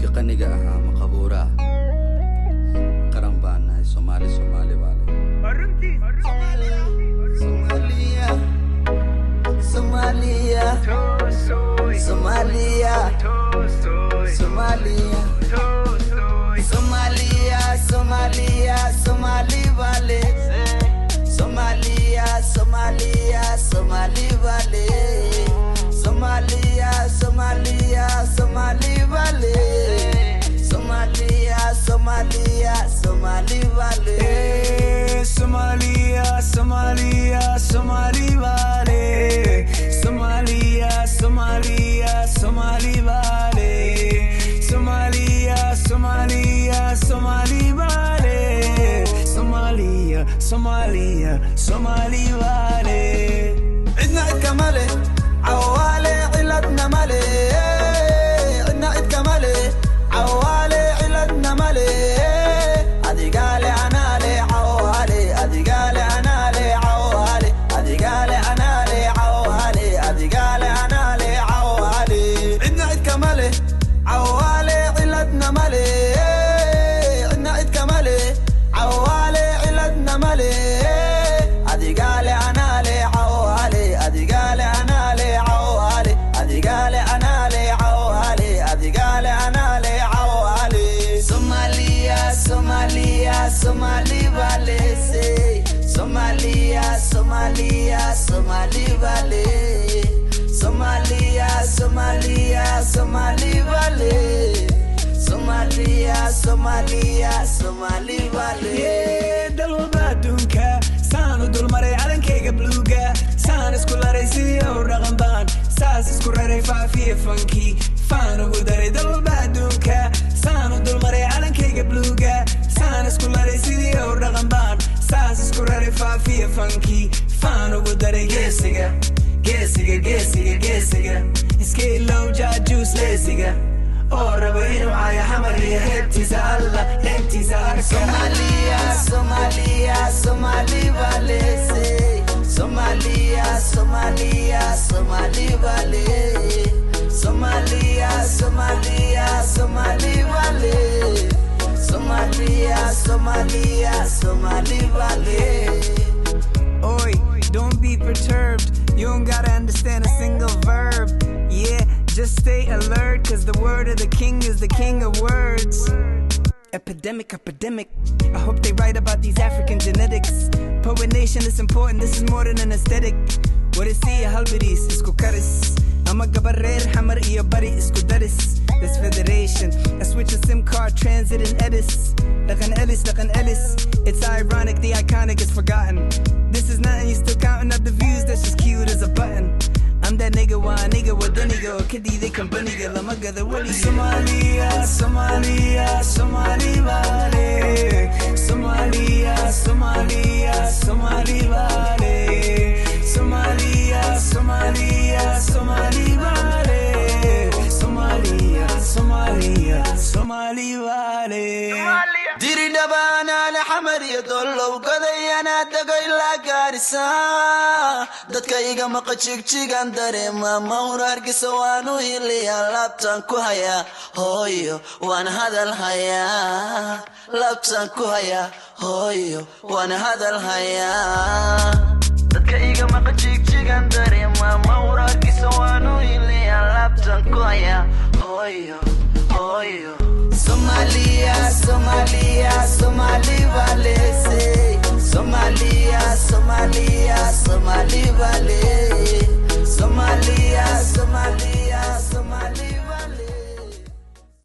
dhulkii qaniga ahaa maqabuura qaran baan nahay Soomaali baale Somali vale عدنا عد كمالي عوالي علتنا مالي عدنا عد كمالي عوالي علتنا مالي أدي قالي أنا لي عوالي أدي قالي أنا لي عوالي أدي قالي أنا لي عوالي أدي قالي أنا لي عوالي عدنا عد كمالي عوالي علتنا مالي عدنا عد كمالي عوالي علتنا مالي Somali vale say Somalia Somali vale Somali vale Somali vale dalba dunka saan dul maray calankayga bluega saan isku laray sidii oo dhaqanbaan saas isku raray faafiye funky faan ugu daray dalba dunka saan dul maray calankayga bluega saan isku laray sidii oo dhaqanbaan saas isku raray faafiye funky faan ugu daray geesiga iskay low juice lesiga oo rabo inuu caayo xamar iyo heebtiisa alla heebtiisa arka Somali vale say Somalia vale Somali vale Somali vale Oi, don't be perturbed. You don't gotta understand a single verb. Yeah, just stay alert, cause the word of the king is the king of words. Epidemic. I hope they write about these African genetics. Poet nation is important, this is more than an aesthetic. What is see a halbidis, isku karis. I'm a gabarer, hammer iyo bari isku daris. This federation, I switch a SIM card, transit and edis. Lakan Ellis. It's ironic, the iconic is forgotten. This is nothing, you still counting up the views, that's just cute as a button. I'm that nigga, why nigga, what the nigga, or kiddy, they come bunny, girl, I'm a gather, what is Somalia vale Somali vale Somalia vale diri dabana la xamar iyo dolow gadayana dagay la gaarisa dadka iga maqajigjigan dareema mawrarkiisa waanu hiliya labtan ku haya hooyo waan hadal haya labtan ku haya hooyo waan hadal haya dadka iga maqajigjigan dareema mawrarkiisa waanu hiliya labtan ku haya hooyo Somali vale say